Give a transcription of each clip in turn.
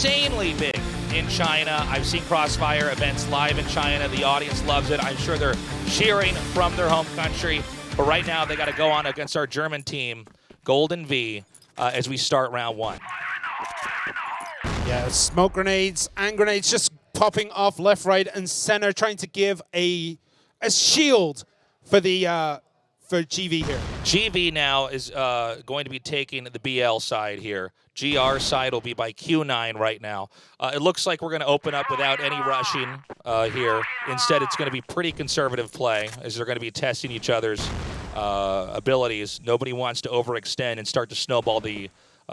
insanely big in China. I've seen Crossfire events live in China. The audience loves it. I'm sure they're cheering from their home country. But right now, they got to go on against our German team, Golden V, as we start round one. Yeah, smoke grenades and grenades just popping off left, right, and center, trying to give a shield for the for GV here. GV now is going to be taking the BL side here. GR side will be by Q9 right now. It looks like we're going to open up without any rushing here. Instead, it's going to be pretty conservative play as they're going to be testing each other's abilities. Nobody wants to overextend and start to snowball the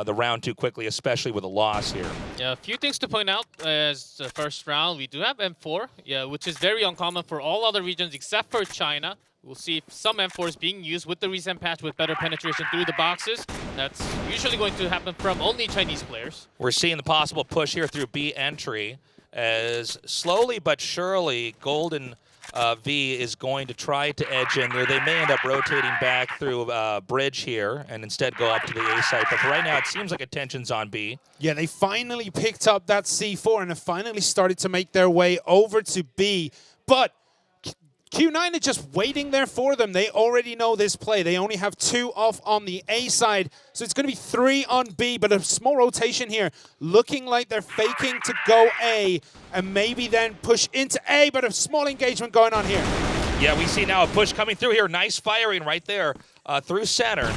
round too quickly, especially with a loss here. Yeah, a few things to point out as the first round. We do have M4, yeah, which is very uncommon for all other regions except for China. We'll see some M4s being used with the recent patch with better penetration through the boxes. That's usually going to happen from only Chinese players. We're seeing the possible push here through B entry as slowly but surely Golden V is going to try to edge in there. They may end up rotating back through bridge here and instead go up to the A site. But for right now, it seems like attention's on B. Yeah, they finally picked up that C4 and have finally started to make their way over to B. But Q9 are just waiting there for them. They already know this play. They only have 2 off on the A side, so it's going to be 3 on B, but a small rotation here, looking like they're faking to go A and maybe then push into A, but a small engagement going on here. Yeah, we see now a push coming through here. Nice firing right there through center.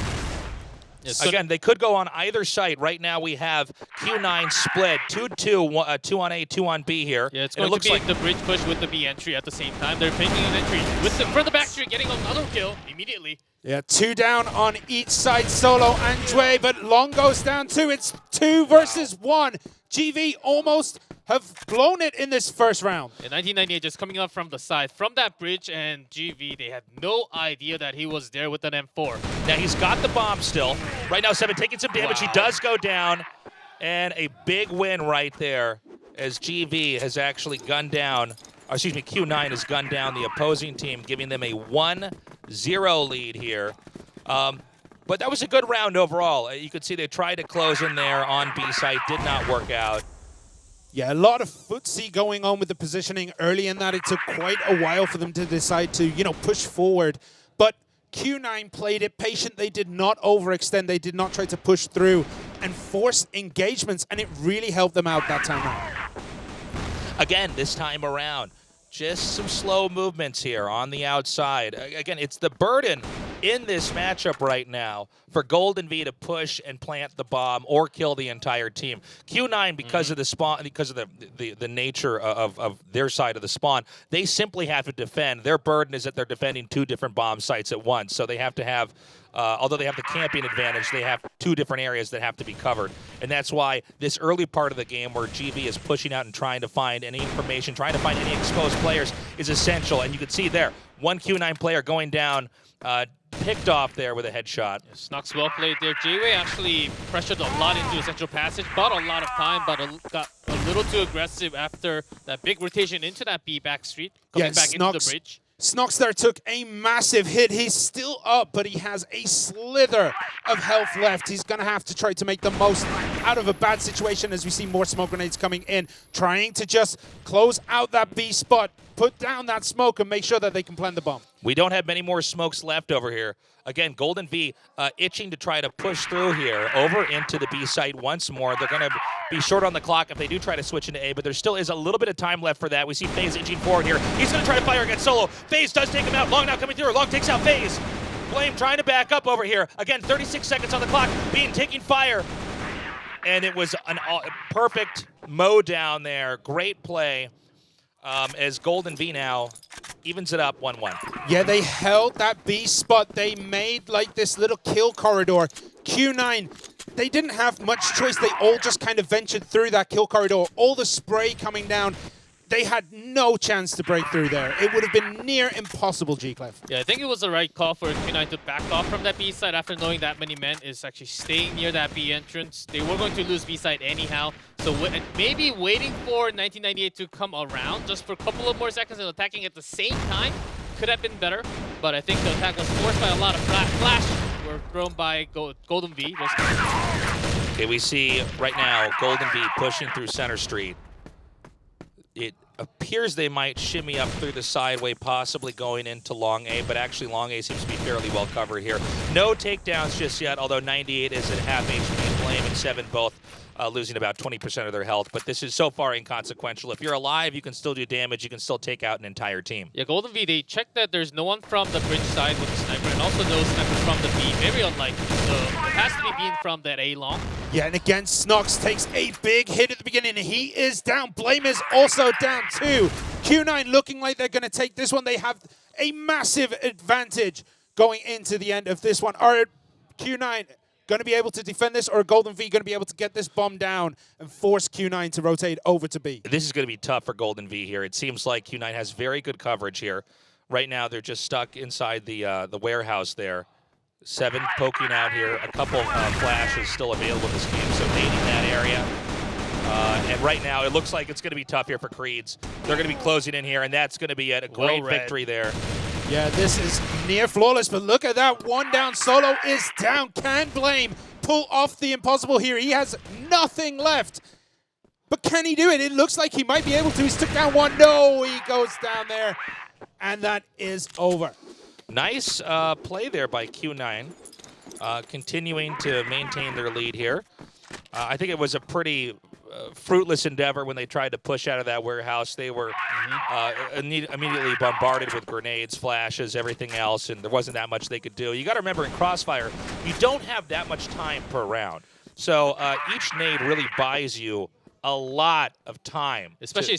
Again, they could go on either site. Right now we have Q9 split, 2-2, 2 on A, 2 on B here. Yeah, it's going to be like the bridge push with the B entry at the same time. They're picking an entry with the, for the back street, getting another kill immediately. Yeah, 2 down on each side, Solo and Dway, but Long goes down too. It's 2 versus 1. GV almost have blown it in this first round. In 1998, just coming up from the side, from that bridge, and GV, they had no idea that he was there with an M4. Now he's got the bomb still. Right now, 7 taking some damage. He does go down, and a big win right there as GV has actually gunned down, or excuse me, Q9 has gunned down the opposing team, giving them a 1-0 lead here. But that was a good round overall. You could see they tried to close in there on B site, did not work out. Yeah, a lot of footsie going on with the positioning early in that. It took quite a while for them to decide to, push forward. But Q9 played it patient. They did not overextend. They did not try to push through and force engagements, and it really helped them out that time around. Again, this time around, just some slow movements here on the outside. Again, it's the burden in this matchup right now for Golden V to push and plant the bomb or kill the entire team. Q9, because of the spawn, because of the nature of their side of the spawn, they simply have to defend. Their burden is that they're defending 2 different bomb sites at once, so they have to have, although they have the camping advantage, they have 2 different areas that have to be covered. And that's why this early part of the game where GV is pushing out and trying to find any information, trying to find any exposed players is essential. And you can see there, 1 Q9 player going down, picked off there with a headshot. Yeah, Snox well played there. J-Way actually pressured a lot into Essential Passage, bought a lot of time, but got a little too aggressive after that big rotation into that B back street, coming back into the bridge. Snox there took a massive hit. He's still up, but he has a slither of health left. He's going to have to try to make the most out of a bad situation as we see more smoke grenades coming in, trying to just close out that B spot, put down that smoke, and make sure that they can plant the bomb. We don't have many more smokes left over here. Again, Golden V itching to try to push through here over into the B site once more. They're going to be short on the clock if they do try to switch into A, but there still is a little bit of time left for that. We see FaZe inching forward here. He's going to try to fire against Solo. FaZe does take him out. Long now coming through. Long takes out FaZe. Flame trying to back up over here. Again, 36 seconds on the clock. Bean taking fire. And it was a perfect mow down there. Great play as Golden V now evens it up 1-1. Yeah, they held that B spot. They made like this little kill corridor. Q9, they didn't have much choice. They all just kind of ventured through that kill corridor. All the spray coming down. They had no chance to break through there. It would have been near impossible, G-Clef. Yeah, I think it was the right call for Q9 to back off from that B side after knowing that many men is actually staying near that B entrance. They were going to lose B side anyhow. So maybe waiting for 1998 to come around just for a couple of more seconds and attacking at the same time could have been better. But I think the attack was forced by a lot of flash were thrown by Golden V. Okay, we see right now Golden V pushing through Center Street. It appears they might shimmy up through the sideway, possibly going into Long A, but actually Long A seems to be fairly well covered here. No takedowns just yet, although 98 is at half HP and Blame and 7 both losing about 20% of their health, but this is so far inconsequential. If you're alive, you can still do damage. You can still take out an entire team. Yeah, Golden V, they checked that there's no one from the bridge side with the sniper, and also no sniper from the B. Very unlikely. So it has to be being from that A long. Yeah, and again, Snox takes a big hit at the beginning. He is down. Blame is also down too. Q9 looking like they're going to take this one. They have a massive advantage going into the end of this one. Are Q9 going to be able to defend this, or Golden V going to be able to get this bomb down and force Q9 to rotate over to B? This is going to be tough for Golden V here. It seems like Q9 has very good coverage here. Right now, they're just stuck inside the warehouse there. 7 poking out here. A couple flashes still available in this game, so nading that area. And right now, it looks like it's going to be tough here for Creeds. They're going to be closing in here, and that's going to be a great victory there. Yeah, this is near flawless, but look at that. One down. Solo is down. Can Blame pull off the impossible here? He has nothing left. But can he do it? It looks like he might be able to. He's took down one. No, he goes down there. And that is over. Nice play there by Q9, continuing to maintain their lead here. I think it was a pretty fruitless endeavor when they tried to push out of that warehouse. They were immediately bombarded with grenades, flashes, everything else, and there wasn't that much they could do. You got to remember, in Crossfire, you don't have that much time per round. So each nade really buys you a lot of time. Especially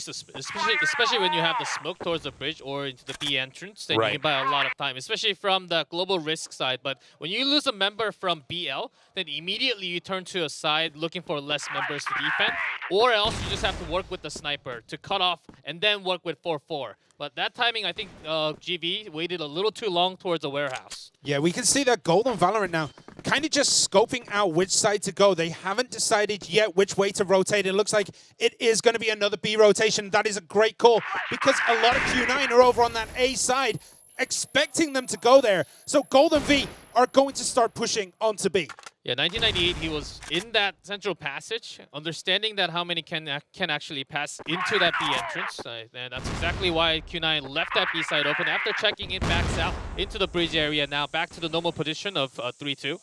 when you have the smoke towards the bridge or into the B entrance, then you can buy a lot of time, especially from the global risk side. But when you lose a member from BL, then immediately you turn to a side looking for less members to defend, or else you just have to work with the sniper to cut off and then work with 4-4. But that timing, I think GV waited a little too long towards the warehouse. Yeah, we can see that Golden Valorant now kind of just scoping out which side to go. They haven't decided yet which way to rotate. It looks like it is going to be another B rotation. That is a great call because a lot of Q9 are over on that A side, expecting them to go there. So Golden V are going to start pushing onto B. Yeah, 1998, he was in that central passage, understanding that how many can actually pass into that B entrance. And that's exactly why Q9 left that B side open. After checking it, backs out into the bridge area, now back to the normal position of 3-2.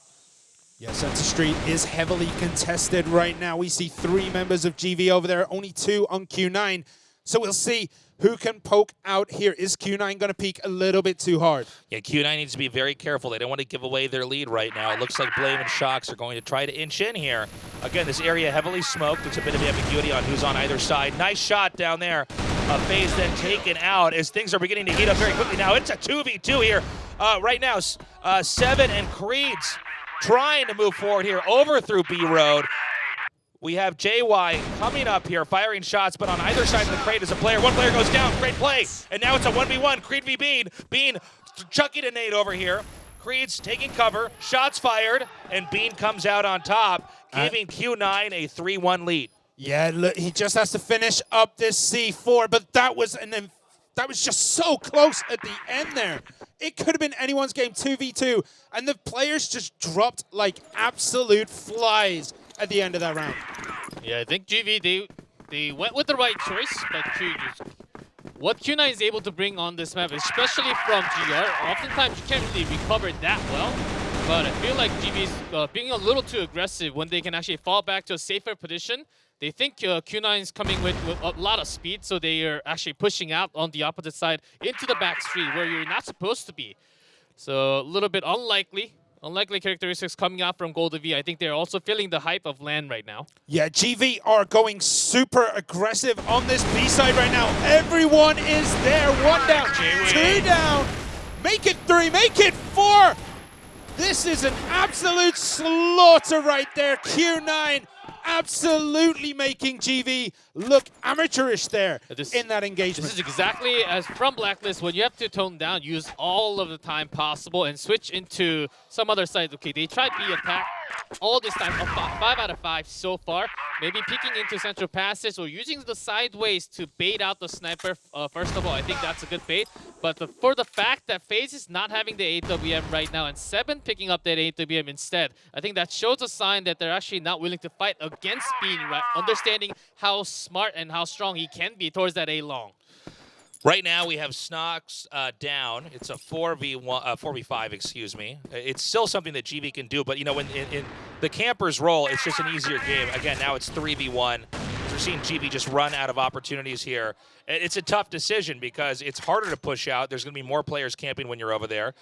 Yeah, Center Street is heavily contested right now. We see 3 members of GV over there, only 2 on Q9. So we'll see who can poke out here. Is Q9 going to peek a little bit too hard? Yeah, Q9 needs to be very careful. They don't want to give away their lead right now. It looks like Blame and Shocks are going to try to inch in here. Again, this area heavily smoked. There's a bit of ambiguity on who's on either side. Nice shot down there. FaZe then taken out as things are beginning to heat up very quickly now. It's a 2v2 here. Right now, 7 and Creeds trying to move forward here over through B Road. We have JY coming up here, firing shots, but on either side of the crate is a player. One player goes down, great play. And now it's a 1v1, Creed v Bean. Bean chucking a nade over here. Creed's taking cover, shots fired, and Bean comes out on top, giving Q9 a 3-1 lead. Yeah, look, he just has to finish up this C4, but that was just so close at the end there. It could have been anyone's game, 2v2, and the players just dropped like absolute flies at the end of that round. Yeah, I think GV, they went with the right choice, but what Q9 is able to bring on this map, especially from GR, oftentimes you can't really recover that well. But I feel like GV is being a little too aggressive when they can actually fall back to a safer position. They think Q9 is coming with a lot of speed, so they are actually pushing out on the opposite side into the back street where you're not supposed to be. So a little bit unlikely characteristics coming out from Golden V. I think they're also feeling the hype of LAN right now. Yeah, GV are going super aggressive on this B side right now. Everyone is there. 1 down, 2 down. Make it 3, make it 4. This is an absolute slaughter right there. Q9 absolutely making GV look amateurish there in that engagement. This is exactly as from Blacklist, when you have to tone down, use all of the time possible and switch into some other side. Okay, they tried B attack, all this time, 5 out of 5 so far. Maybe peeking into central passes or using the sideways to bait out the sniper. First of all, I think that's a good bait. But for the fact that FaZe is not having the AWM right now and 7 picking up that AWM instead, I think that shows a sign that they're actually not willing to fight against Bean, right? Understanding how smart and how strong he can be towards that A-long. Right now we have Snox down. It's a 4v5, excuse me. It's still something that GV can do, but you know, in the camper's role, it's just an easier game. Again, now it's 3v1. We're seeing GV just run out of opportunities here. It's a tough decision because it's harder to push out. There's going to be more players camping when you're over there.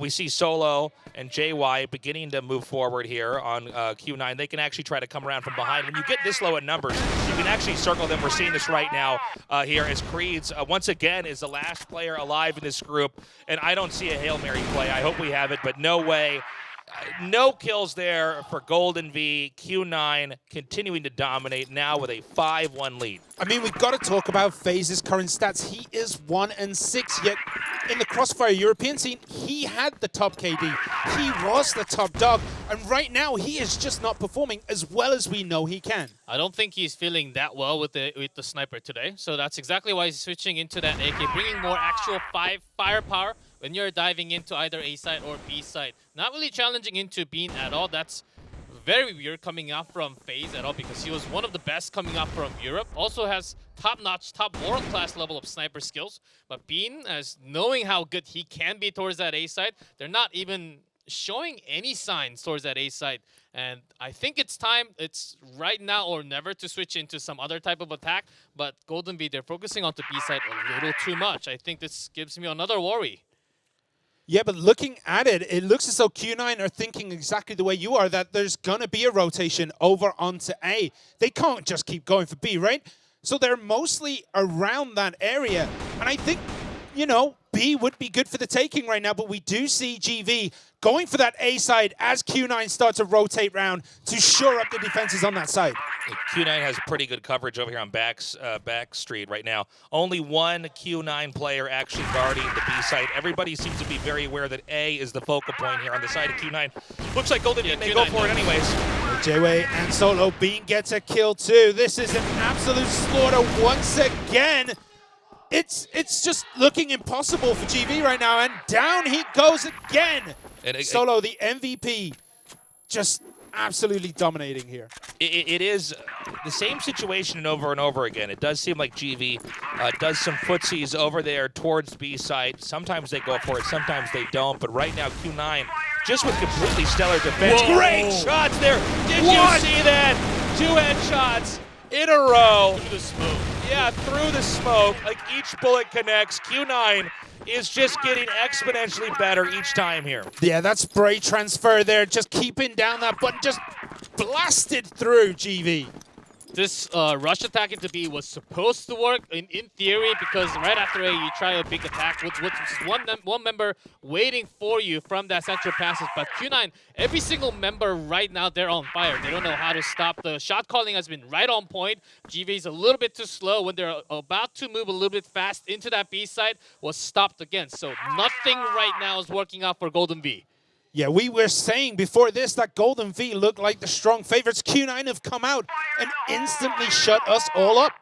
We see Solo and JY beginning to move forward here on Q9. They can actually try to come around from behind. When you get this low in numbers, you can actually circle them. We're seeing this right now here as Creeds, once again, is the last player alive in this group. And I don't see a Hail Mary play. I hope we have it, but no way. No kills there for Golden V. Q9 continuing to dominate now with a 5-1 lead. I mean, we've got to talk about FaZe's current stats. He is 1-6, yet in the Crossfire European scene, he had the top KD. He was the top dog, and right now he is just not performing as well as we know he can. I don't think he's feeling that well with the sniper today, so that's exactly why he's switching into that AK, bringing more actual firepower when you're diving into either A side or B side. Not really challenging into Bean at all. That's very weird coming out from FaZe at all because he was one of the best coming out from Europe. Also has top-notch, top world-class level of sniper skills. But Bean, as knowing how good he can be towards that A side, they're not even showing any signs towards that A side. And I think it's time, it's right now or never to switch into some other type of attack. But Golden V, they're focusing on the B side a little too much. I think this gives me another worry. Yeah, but looking at it, it looks as though Q9 are thinking exactly the way you are, that there's going to be a rotation over onto A. They can't just keep going for B, right? So they're mostly around that area. And I think, you know, B would be good for the taking right now, but we do see GV going for that A side as Q9 starts to rotate round to shore up the defenses on that side. Q9 has pretty good coverage over here on back street right now. Only one Q9 player actually guarding the B side. Everybody seems to be very aware that A is the focal point here on the side of Q9. Looks like Golden may go for it anyways. JW and Solo Bean gets a kill too. This is an absolute slaughter once again. It's just looking impossible for GV right now, and down he goes again. And Solo, the MVP, just absolutely dominating here. It is the same situation and over again. It does seem like GV does some footsies over there towards B side. Sometimes they go for it, sometimes they don't. But right now, Q9 just with completely stellar defense. Whoa. Great shots there. Did you see that? 2 headshots in a row. Through the smoke. Yeah, through the smoke. Like each bullet connects. Q9 is just getting exponentially better each time here. Yeah, that spray transfer there, just keeping down that button, just blasted through GV. This rush attack into B was supposed to work in theory because right after A, you try a big attack with one member waiting for you from that central passage. But Q9, every single member right now, they're on fire. They don't know how to stop. The shot calling has been right on point. GV is a little bit too slow. When they're about to move a little bit fast into that B side, was stopped again. So nothing right now is working out for Golden V. Yeah, we were saying before this that Golden V looked like the strong favorites. Q9 have come out and instantly shut us all up.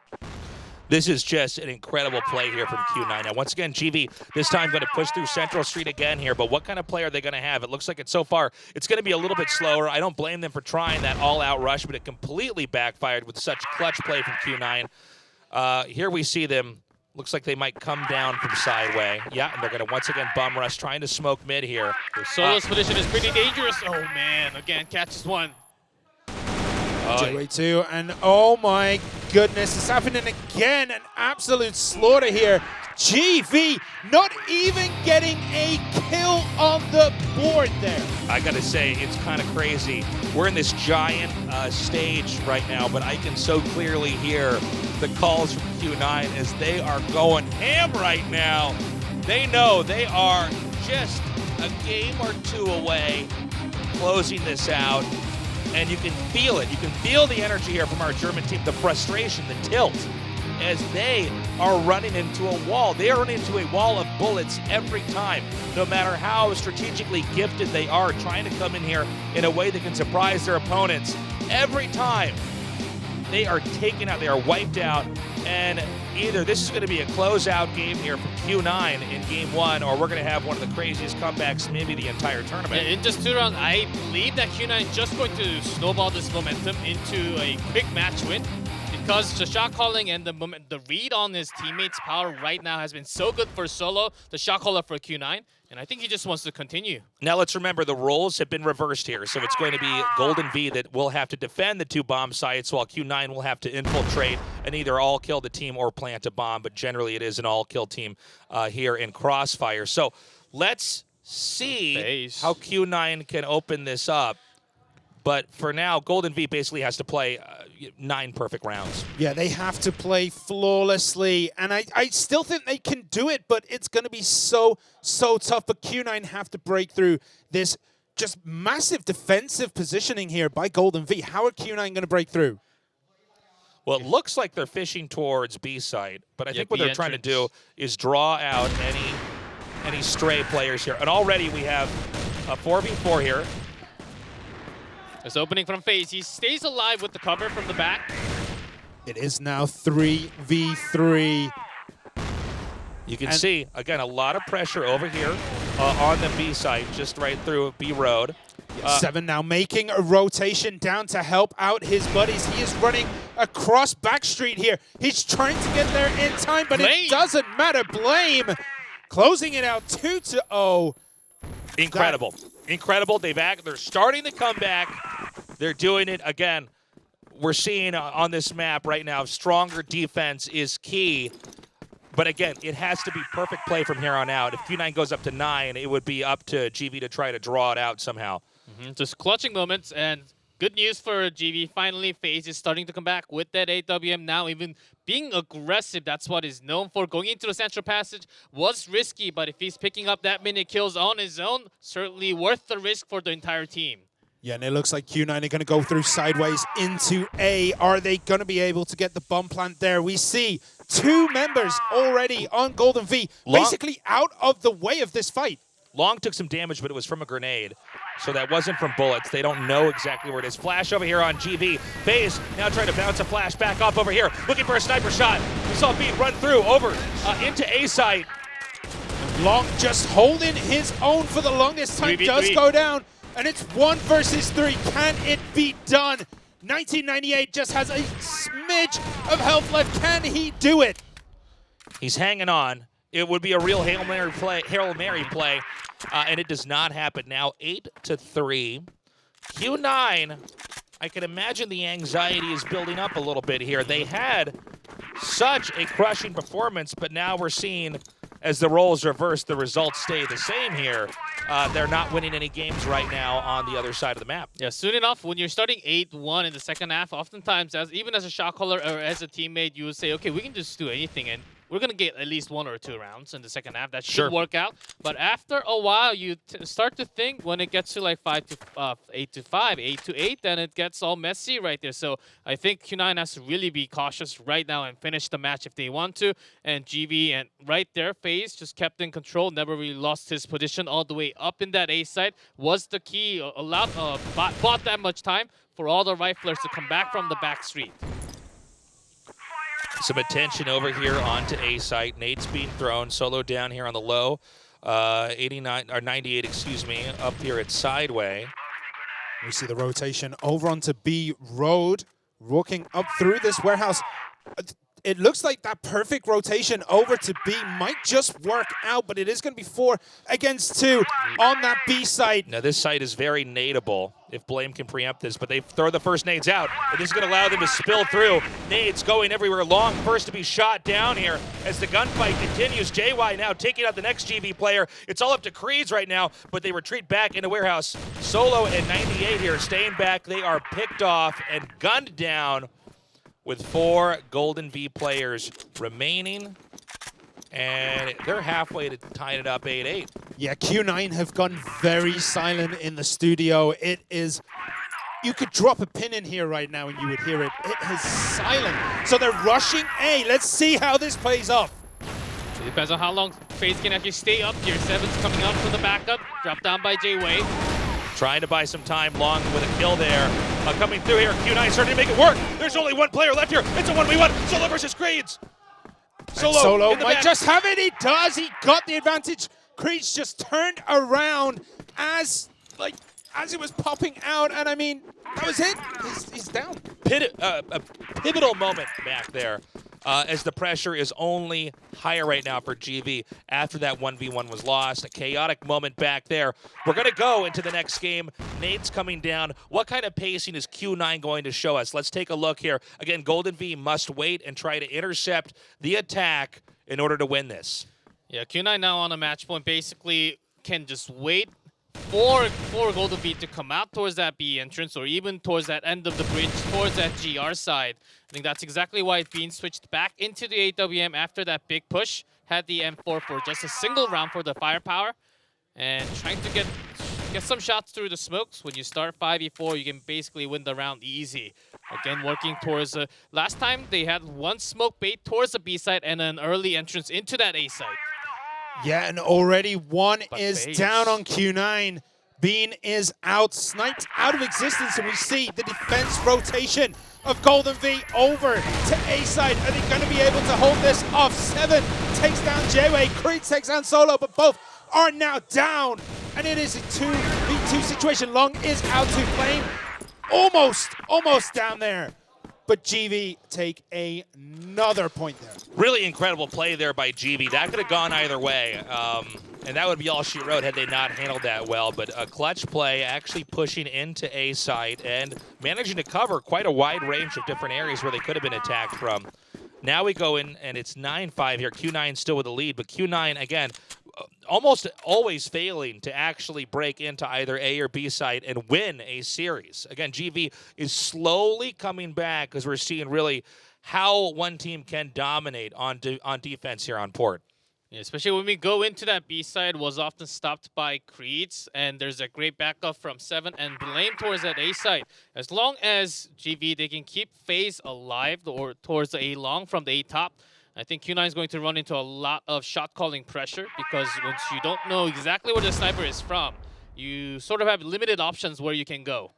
This is just an incredible play here from Q9. Now, once again, GV this time going to push through Central Street again here, but what kind of play are they going to have? It looks like so far it's going to be a little bit slower. I don't blame them for trying that all-out rush, but it completely backfired with such clutch play from Q9. Here we see them. Looks like they might come down from sideway. Yeah, and they're going to once again bum rush, trying to smoke mid here. Solo's position is pretty dangerous. Oh, man. Again, catches one. JW2, and oh my goodness, it's happening again. An absolute slaughter here. GV not even getting a kill on the board there. I gotta say, it's kind of crazy. We're in this giant stage right now, but I can so clearly hear the calls from Q9 as they are going ham right now. They know they are just a game or two away closing this out. And you can feel it. You can feel the energy here from our German team, the frustration, the tilt. as they are running into a wall. They are running into a wall of bullets every time, no matter how strategically gifted they are, trying to come in here in a way that can surprise their opponents. Every time they are taken out, they are wiped out, and either this is going to be a closeout game here from Q9 in game 1, or we're going to have one of the craziest comebacks maybe the entire tournament. In just 2 rounds, I believe that Q9 is just going to snowball this momentum into a quick match win, because the shot calling and the read on his teammates' power right now has been so good for Solo, the shot caller for Q9, and I think he just wants to continue. Now let's remember the roles have been reversed here, so it's going to be Golden V that will have to defend the 2 bomb sites, while Q9 will have to infiltrate and either all kill the team or plant a bomb, but generally it is an all-kill team here in Crossfire. So let's see how Q9 can open this up. But for now, Golden V basically has to play 9 perfect rounds. Yeah, they have to play flawlessly, and I still think they can do it, but it's going to be so tough. But Q9 have to break through this just massive defensive positioning here by Golden V. How are Q9 going to break through? Well, it looks like they're fishing towards B side, but I think what they're trying to do is draw out any stray players here. And already we have a 4v4 here. It's opening from FaZe. He stays alive with the cover from the back. It is now 3v3. You can see, again, a lot of pressure over here on the B side, just right through B road. 7 now making a rotation down to help out his buddies. He is running across Backstreet here. He's trying to get there in time, but it doesn't matter. Blame closing it out 2-0. Incredible. Incredible. They're starting to come back. They're doing it again. We're seeing on this map right now, stronger defense is key. But again, it has to be perfect play from here on out. If Q9 goes up to 9, it would be up to GV to try to draw it out somehow. Just clutching moments, and good news for GV. Finally, FaZe is starting to come back with that AWM now, even being aggressive. That's what he's known for. Going into the Central Passage was risky, but if he's picking up that many kills on his own, certainly worth the risk for the entire team. Yeah, and it looks like Q9 are going to go through sideways into A. Are they going to be able to get the bomb plant there? We see 2 members already on Golden V, basically out of the way of this fight. Long took some damage, but it was from a grenade, so that wasn't from bullets. They don't know exactly where it is. Flash over here on GV. FaZe now trying to bounce a flash back up over here, looking for a sniper shot. We saw B run through over into A site. Long just holding his own for the longest time. 3v3. Does go down, and it's 1 versus 3. Can it be done? 1998 just has a smidge of health left. Can he do it? He's hanging on. It would be a real Hail Mary play, and it does not happen. Now 8-3. Q9, I can imagine the anxiety is building up a little bit here. They had such a crushing performance, but now we're seeing, as the roles reverse, the results stay the same here. They're not winning any games right now on the other side of the map. Yeah, soon enough, when you're starting 8-1 in the second half, oftentimes, even as a shot caller or as a teammate, you would say, okay, we can just do anything, and we're going to get at least 1 or 2 rounds in the second half. That should work out. But after a while, you start to think when it gets to like 8-5, 8-8, then it gets all messy right there. So I think Q9 has to really be cautious right now and finish the match if they want to. And GV, and right there, FaZe just kept in control, never really lost his position all the way up in that A side. Was the key, bought that much time for all the riflers to come back from the back street. Some attention over here onto A site. Nade's being thrown. Solo down here on the low. 98, excuse me, up here at Sideway. We see the rotation over onto B road, walking up through this warehouse. It looks like that perfect rotation over to B might just work out, but it is going to be 4 against 2 on that B site. Now this site is very nadeable if Blame can preempt this, but they throw the first nades out, and this is going to allow them to spill through. Nades going everywhere. Long first to be shot down here as the gunfight continues. JY now taking out the next GV player. It's all up to Creeds right now, but they retreat back into warehouse. Solo and 98 here staying back. They are picked off and gunned down with 4 Golden V players remaining, and they're halfway to tying it up 8-8. Yeah, Q9 have gone very silent in the studio. It is you could drop a pin in here right now and you would hear it. It is silent. So they're rushing A. Let's see how this plays off. It depends on how long FaZe can actually stay up here. Seven's coming up for the backup. Dropped down by J-Way. Trying to buy some time, Long with a kill there. Coming through here, Q9 starting to make it work. There's only one player left here. It's a 1v1. Solo versus Creeds. Solo in the might back. just have it. He does. He got the advantage. Creeds just turned around as it was popping out, and I mean, that was it. He's down. A pivotal moment back there as the pressure is only higher right now for GV after that 1v1 was lost. A chaotic moment back there. We're going to go into the next game. Nade's coming down. What kind of pacing is Q9 going to show us? Let's take a look here. Again, Golden V must wait and try to intercept the attack in order to win this. Yeah, Q9 now on a match point basically can just wait for Golden V to come out towards that B entrance or even towards that end of the bridge, towards that GR side. I think that's exactly why it's being switched back into the AWM after that big push. Had the M4 for just a single round for the firepower and trying to get some shots through the smokes. When you start 5v4, you can basically win the round easy. Again, working towards last time they had one smoke bait towards the B side and an early entrance into that A side. Yeah, and already one But is FaZe. down on Q9. Bean is out, sniped out of existence, and we see the defense rotation of Golden V over to A side. Are they going to be able to hold this off? Seven takes down J-Way, Creed takes down Solo, but both are now down. And it is a 2v2 situation. Long is out to Flame. Almost down there. But GV take another point there. Really incredible play there by GV. That could have gone either way. And that would be all she wrote had they not handled that well. But a clutch play actually pushing into A site and managing to cover quite a wide range of different areas where they could have been attacked from. Now we go in, and it's 9-5 here. Q9 still with the lead, but Q9, again, almost always failing to actually break into either A or B side and win a series. Again, GV is slowly coming back because we're seeing really how one team can dominate on defense here on port. Yeah, especially when we go into that B side, was often stopped by Creeds, and there's a great backup from Seven and Blame towards that A side. As long as GV, they can keep FaZe alive or towards the A long from the A top, I think Q9 is going to run into a lot of shot calling pressure because once you don't know exactly where the sniper is from, you sort of have limited options where you can go.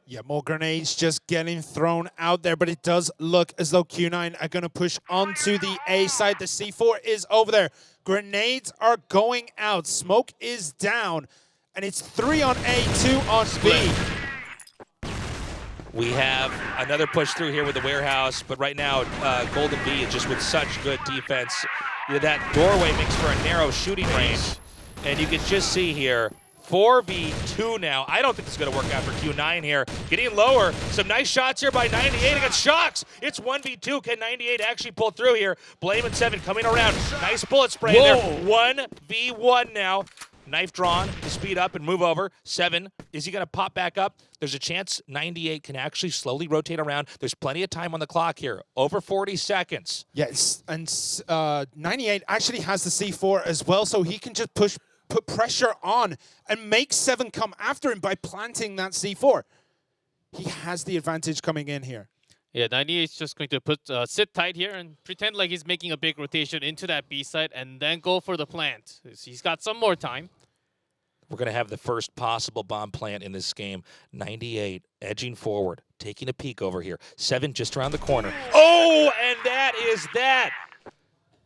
Yeah, more grenades just getting thrown out there, but it does look as though Q9 are going to push onto the A side. The C4 is over there. Grenades are going out. Smoke is down, and it's 3 on A, 2 on B. We have another push through here with the warehouse, but right now Golden V is just with such good defense. You know, that doorway makes for a narrow shooting range, and you can just see here 4v2 now. I don't think it's going to work out for Q9 here. Getting lower. Some nice shots here by 98 against Shocks. It's 1v2. Can 98 actually pull through here? Blame and 7 coming around. Nice bullet spray there. 1v1 now. Knife drawn to speed up and move over. 7, is he going to pop back up? There's a chance 98 can actually slowly rotate around. There's plenty of time on the clock here. Over 40 seconds. Yes, and 98 actually has the C4 as well, so he can just put pressure on and make 7 come after him by planting that C4. He has the advantage coming in here. Yeah, 98 is just going to sit tight here and pretend like he's making a big rotation into that B side and then go for the plant. He's got some more time. We're going to have the first possible bomb plant in this game. 98 edging forward, taking a peek over here. 7 just around the corner. Oh, and that is that.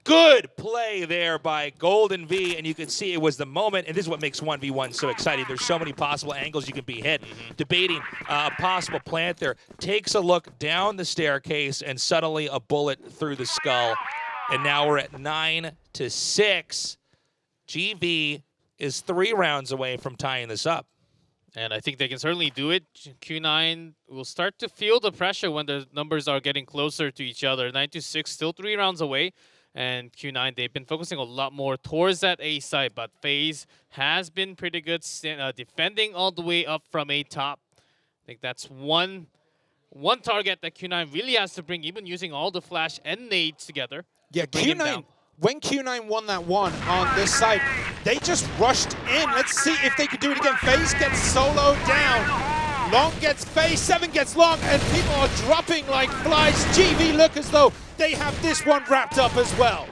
Good play there by Golden V, and you can see it was the moment, and this is what makes 1v1 so exciting. There's so many possible angles you can be hit. Debating a possible plant there. Takes a look down the staircase, and suddenly a bullet through the skull. And now we're at 9-6. GV is 3 rounds away from tying this up. And I think they can certainly do it. Q9 will start to feel the pressure when the numbers are getting closer to each other. 9-6, still 3 rounds away. And Q9, they've been focusing a lot more towards that A side, but FaZe has been pretty good defending all the way up from A top. I think that's one target that Q9 really has to bring, even using all the flash and nades together. Yeah, Q9, when Q9 won that one on this side, they just rushed in. Let's see if they could do it again. FaZe gets Solo down. Long gets phase, 7 gets long, and people are dropping like flies. GV look as though they have this one wrapped up as well.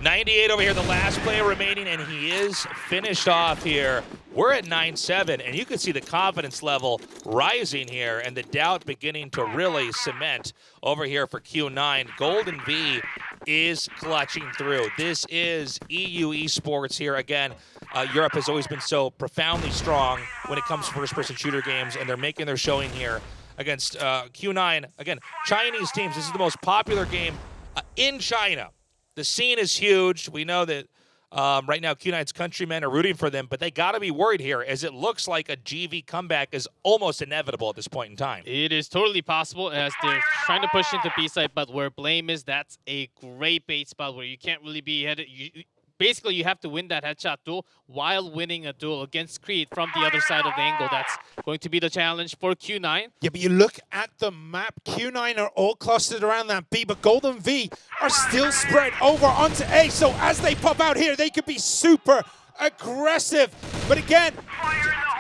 98 over here, the last player remaining, and he is finished off here. We're at 9-7, and you can see the confidence level rising here and the doubt beginning to really cement over here for Q9. Golden V is clutching through. This is EU esports here. Again, Europe has always been so profoundly strong when it comes to first-person shooter games, and they're making their showing here against Q9. Again, Chinese teams, this is the most popular game in China. The scene is huge. We know that right now Q9's countrymen are rooting for them, but they got to be worried here as it looks like a GV comeback is almost inevitable at this point in time. It is totally possible as they're trying to push into B-side, but where Blame is, that's a great bait spot where you can't really be headed. Basically, you have to win that headshot duel while winning a duel against Creed from the other side of the angle. That's going to be the challenge for Q9. Yeah, but you look at the map, Q9 are all clustered around that B, but Golden V are still spread over onto A, so as they pop out here, they could be super aggressive. But again,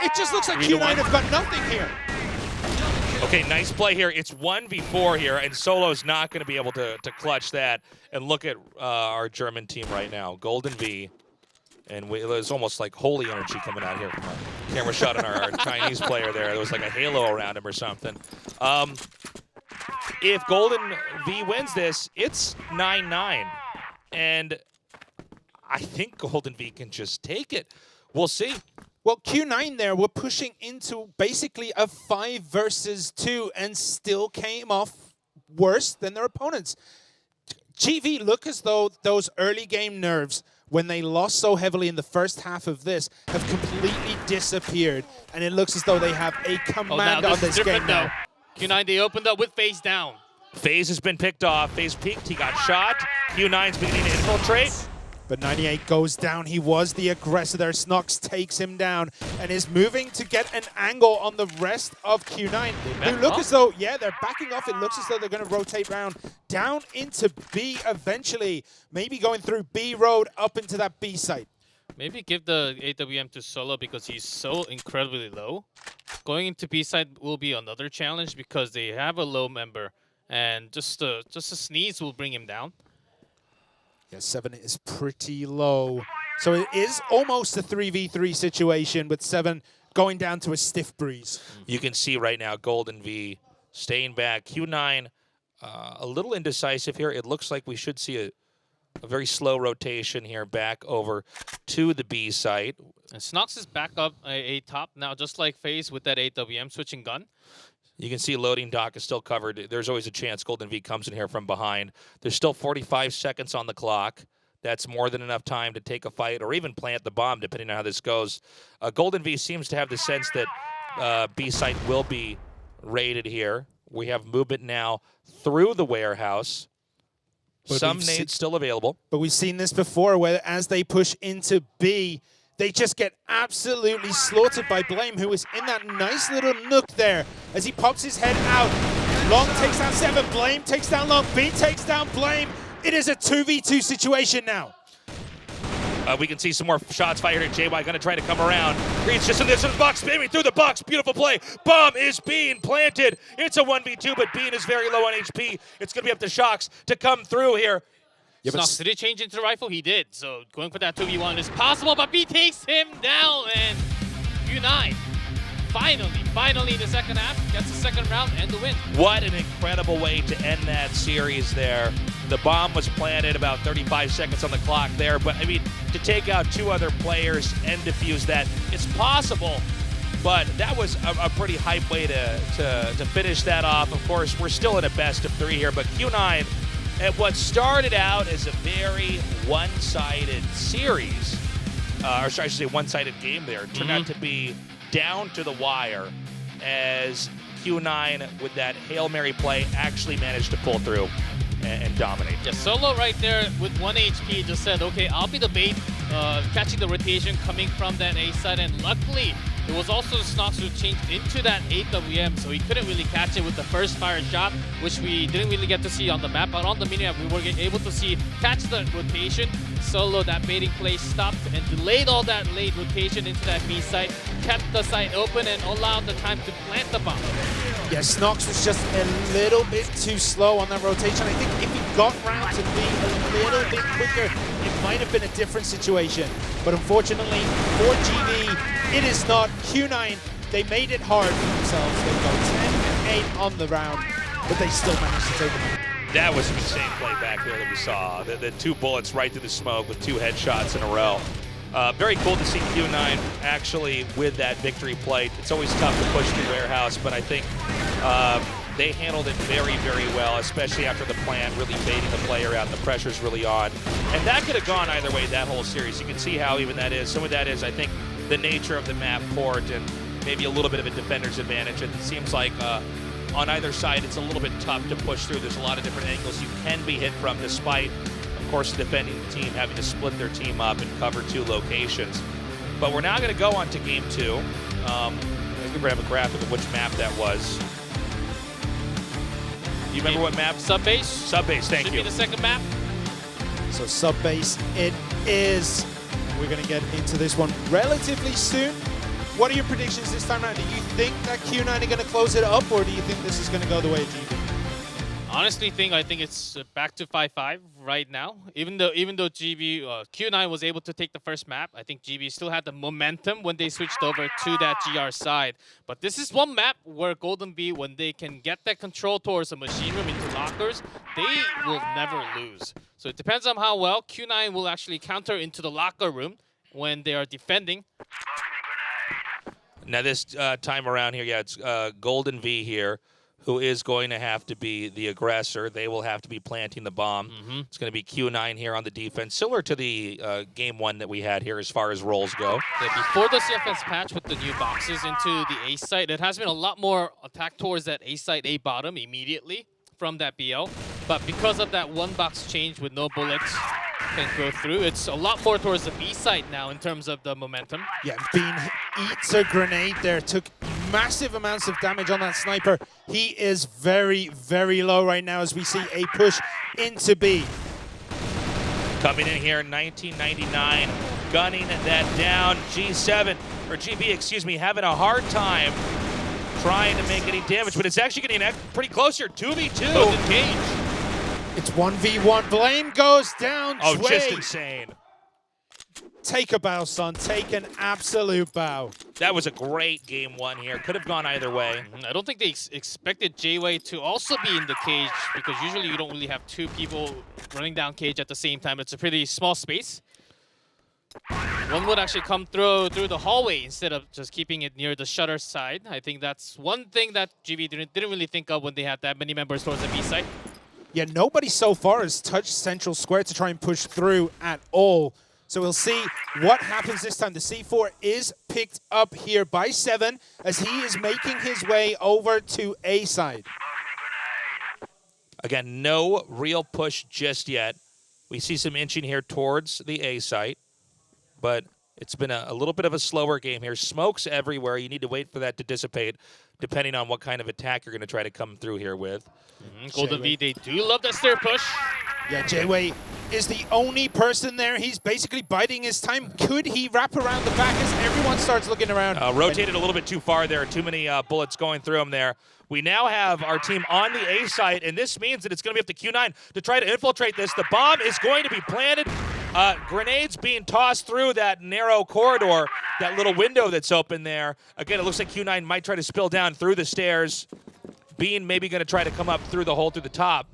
it just looks like Q9 have got nothing here. Okay, nice play here. It's 1v4 here, and Solo's not going to be able to clutch that. And look at our German team right now, Golden V. And there's almost like holy energy coming out here from our camera shot on our Chinese player there. There was like a halo around him or something. If Golden V wins this, it's 9-9. And I think Golden V can just take it. We'll see. Well, Q9 there were pushing into basically a 5 versus 2 and still came off worse than their opponents. GV look as though those early game nerves, when they lost so heavily in the first half of this, have completely disappeared. And it looks as though they have a command on this game now. Q9, they opened up with FaZe down. FaZe has been picked off. FaZe peeked. He got shot. Q9's beginning to infiltrate. But 98 goes down. He was the aggressor there. Snox takes him down and is moving to get an angle on the rest of Q9. Who look as though, yeah, they're backing off. It looks as though they're going to rotate round down into B eventually. Maybe going through B road up into that B site. Maybe give the AWM to Solo because he's so incredibly low. Going into B side will be another challenge because they have a low member. And just a sneeze will bring him down. Yeah, 7 is pretty low. So it is almost a 3v3 situation, with 7 going down to a stiff breeze. You can see right now Golden V staying back. Q9 a little indecisive here. It looks like we should see a very slow rotation here back over to the B site. And Snox is back up a top now, just like FaZe with that AWM switching gun. You can see loading dock is still covered. There's always a chance Golden V comes in here from behind. There's still 45 seconds on the clock. That's more than enough time to take a fight or even plant the bomb, depending on how this goes. Golden V seems to have the sense that B site will be raided here. We have movement now through the warehouse. But some nades still available. But we've seen this before, where as they push into B, they just get absolutely slaughtered by Blame, who is in that nice little nook there as he pops his head out. Long takes down 7, Blame takes down Long, B takes down Blame. It is a 2v2 situation now. We can see some more shots fired at JY, going to try to come around. Reed's just in this box, spamming through the box. Beautiful play. Bomb is being planted. It's a 1v2, but Bean is very low on HP. It's going to be up to Shox to come through here. Yeah, Snox, did he change into the rifle? He did. So going for that 2v1 is possible, but B takes him down. And Q9 finally in the second half, gets the second round and the win. What an incredible way to end that series there. The bomb was planted about 35 seconds on the clock there, but I mean, to take out 2 other players and defuse that, it's possible. But that was a pretty hype way to finish that off. Of course, we're still in a best of 3 here, but Q9, at what started out as a very one-sided series, or I should say one-sided game there, turned out to be down to the wire as Q9 with that Hail Mary play actually managed to pull through and dominate. Yeah, Solo right there with 1 HP just said, okay, I'll be the bait, catching the rotation coming from that A side, and luckily it was also Snox who changed into that 8WM, so he couldn't really catch it with the first fire shot, which we didn't really get to see on the map. But on the minimap, we were able to see catch the rotation, solo that baiting play, stopped and delayed all that late rotation into that B site, kept the site open and allowed the time to plant the bomb. Yeah, Snox was just a little bit too slow on that rotation. I think if he got round to being a little bit quicker, it might have been a different situation. But unfortunately, for GB, it is not. Q9, they made it hard for themselves. They go 10 and 8 on the round, but they still managed to take it. That was some insane play back there that we saw. The 2 bullets right through the smoke with 2 headshots in a row. Very cool to see Q9 actually with that victory play. It's always tough to push through Warehouse, but I think they handled it very, very well, especially after the plan, really baiting the player out and the pressure's really on. And that could have gone either way that whole series. You can see how even that is. Some of that is, I think, the nature of the map port and maybe a little bit of a defender's advantage. And it seems like on either side, it's a little bit tough to push through. There's a lot of different angles you can be hit from, despite, of course, the defending team having to split their team up and cover 2 locations. But we're now going to go on to game 2. I think we have a graphic of which map that was. Do you remember what map? Subbase? Subbase, thank you. Should be the second map. So Subbase it is. We're going to get into this one relatively soon. What are your predictions this time around? Do you think that Q9 are going to close it up, or do you think this is going to go the way of GB? Honestly, I think it's back to 5-5 right now. Even though GB Q9 was able to take the first map, I think GB still had the momentum when they switched over to that GR side. But this is one map where Golden V, when they can get that control towards the machine room into lockers, they will never lose. So it depends on how well Q9 will actually counter into the locker room when they are defending. Now this time around here, yeah, it's Golden V here, who is going to have to be the aggressor. They will have to be planting the bomb. It's going to be Q9 here on the defense, similar to the game 1 that we had here as far as roles go. Yeah, before the CFS patch with the new boxes into the A site, it has been a lot more attack towards that A site, A bottom immediately from that BL. But because of that 1 box change with no bullets can go through, it's a lot more towards the B site now in terms of the momentum. Yeah, Bean eats a grenade there, took massive amounts of damage on that sniper. He is very, very low right now as we see a push into B. Coming in here in 1999, gunning that down. G7, or GB, excuse me, having a hard time trying to make any damage, but it's actually getting pretty close here. 2v2. Golden Cage. It's 1v1. Blame goes down. Oh, Sway. just insane. Take a bow, son. Take an absolute bow. That was a great game 1 here. Could have gone either way. I don't think they expected J-Way to also be in the cage, because usually you don't really have 2 people running down cage at the same time. It's a pretty small space. One would actually come through the hallway instead of just keeping it near the shutter side. I think that's one thing that GB didn't really think of when they had that many members towards the B side. Yeah, nobody so far has touched Central Square to try and push through at all. So we'll see what happens this time. The C4 is picked up here by 7 as he is making his way over to A side. Again, no real push just yet. We see some inching here towards the A site, but it's been a little bit of a slower game here. Smoke's everywhere. You need to wait for that to dissipate, depending on what kind of attack you're going to try to come through here with. Golden V, they do love that stair push. Yeah, J-Way is the only person there. He's basically biding his time. Could he wrap around the back as everyone starts looking around? Rotated a little bit too far there. Too many bullets going through him there. We now have our team on the A site, and this means that it's going to be up to Q9 to try to infiltrate this. The bomb is going to be planted. Grenades being tossed through that narrow corridor, that little window that's open there. Again, it looks like Q9 might try to spill down through the stairs. Bean maybe going to try to come up through the hole through the top.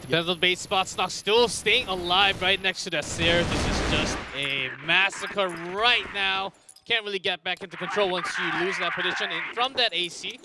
Depends on the base spot. Snox still staying alive right next to that stairs. This is just a massacre right now. Can't really get back into control once you lose that position from that AC.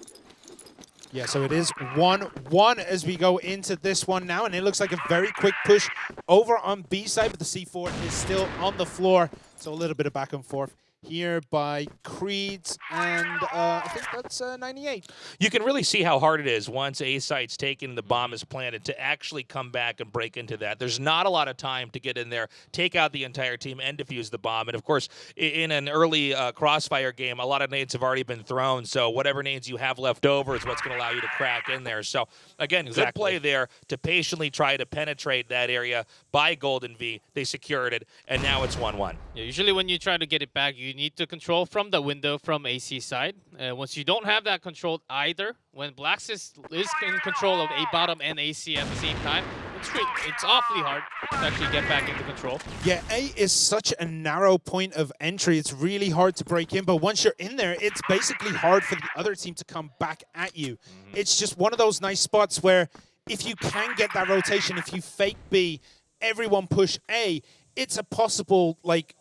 Yeah, so it is 1-1 as we go into this one now, and it looks like a very quick push over on B side, but the C4 is still on the floor, so a little bit of back and forth here by Creed, and I think that's 98. You can really see how hard it is once A site's taken and the bomb is planted to actually come back and break into that. There's not a lot of time to get in there, take out the entire team, and defuse the bomb. And of course, in an early crossfire game, a lot of nades have already been thrown, so whatever nades you have left over is what's going to allow you to crack in there. So again, good play there to patiently try to penetrate that area by Golden V. They secured it, and now it's 1-1. Yeah, usually when you try to get it back, you need to control from the window from AC side. Once you don't have that controlled either, when Blacks is in control of A bottom and AC at the same time, it's awfully hard to actually get back into control. Yeah, A is such a narrow point of entry. It's really hard to break in, but once you're in there, it's basically hard for the other team to come back at you. It's just one of those nice spots where if you can get that rotation, if you fake B, everyone push A, it's a possible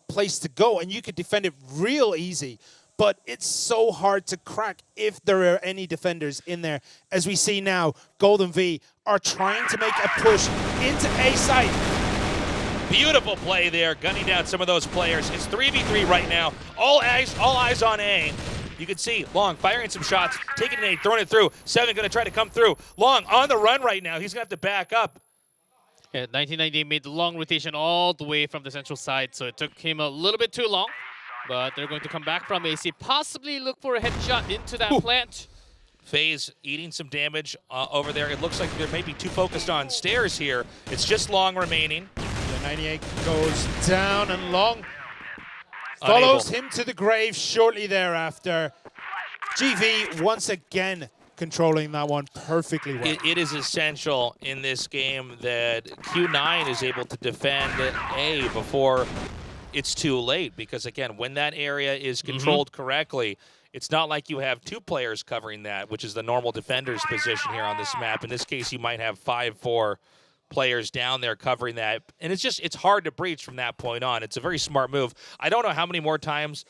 place to go, and you could defend it real easy. But it's so hard to crack if there are any defenders in there. As we see now, Golden V are trying to make a push into A site. Beautiful play there, gunning down some of those players. It's 3v3 right now. All eyes on A. You can see Long firing some shots, taking an A, throwing it through. Seven going to try to come through. Long on the run right now. He's going to have to back up. Yeah, 1998 made the long rotation all the way from the central side, so it took him a little bit too long. But they're going to come back from AC, possibly look for a headshot into that plant. FaZe eating some damage over there. It looks like they're maybe too focused on stairs here. It's just Long remaining. The 98 goes down, and Long follows him to the grave shortly thereafter. GV once again controlling that one perfectly well. It is essential in this game that Q9 is able to defend A before it's too late, because again, when that area is controlled correctly, it's not like you have two players covering that, which is the normal defender's position here on this map. In this case, you might have 5-4 players down there covering that, and it's hard to breach from that point on. It's a very smart move. I don't know how many more times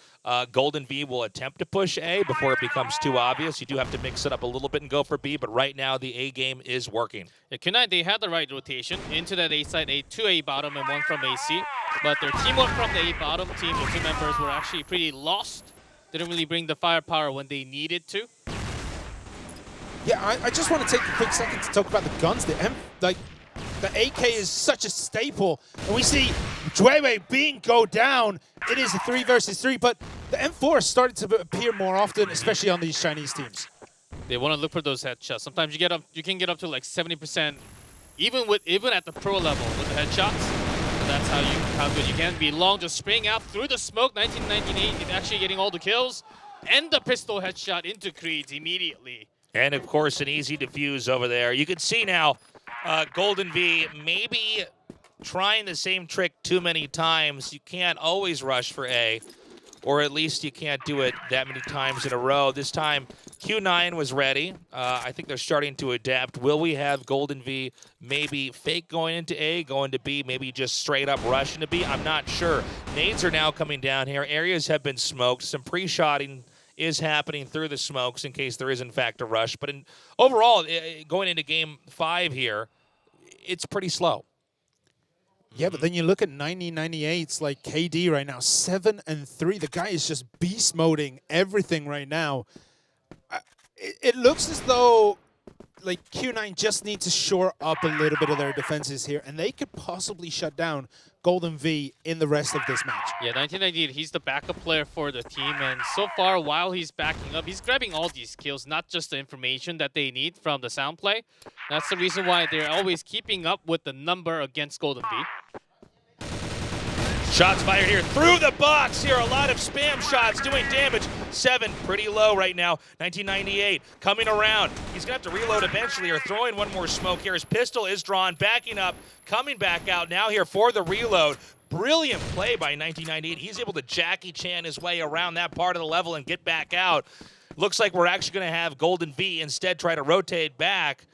Golden V will attempt to push A before it becomes too obvious. You do have to mix it up a little bit and go for B, but right now the A game is working. Yeah, Q9, they had the right rotation into that A side, two A bottom and one from AC, but their teamwork from the A bottom team, the two members were actually pretty lost. Didn't really bring the firepower when they needed to. Yeah, I just want to take a quick second to talk about the guns. The AK is such a staple, and we see Juewei being go down. It is a 3 versus 3, but the M4 is starting to appear more often, especially on these Chinese teams. They want to look for those headshots. Sometimes you can get up to like 70%, even at the pro level with the headshots. And that's how good you can be. Long just spraying out through the smoke. 1998 actually getting all the kills, and the pistol headshot into Creeds immediately. And of course, an easy defuse over there. You can see now. Golden V maybe trying the same trick too many times. You can't always rush for A, or at least you can't do it that many times in a row. This time, Q9 was ready. I think they're starting to adapt. Will we have Golden V maybe fake going into A, going to B, maybe just straight up rush into B? I'm not sure. Nades are now coming down here. Areas have been smoked. Some pre-shotting is happening through the smokes in case there is, in fact, a rush. But overall, going into Game 5 here, it's pretty slow. Yeah, but then you look at 1998's like KD right now, 7-3. The guy is just beast moding everything right now. It looks as though like Q9 just need to shore up a little bit of their defenses here, and they could possibly shut down Golden V in the rest of this match. Yeah, 1998, he's the backup player for the team, and so far, while he's backing up, he's grabbing all these kills, not just the information that they need from the sound play. That's the reason why they're always keeping up with the number against Golden V. Shots fired here through the box here. A lot of spam shots doing damage. 7 pretty low right now. 1998 coming around. He's going to have to reload eventually or throw in one more smoke here. His pistol is drawn, backing up, coming back out now here for the reload. Brilliant play by 1998. He's able to Jackie Chan his way around that part of the level and get back out. Looks like we're actually going to have Golden V instead try to rotate back.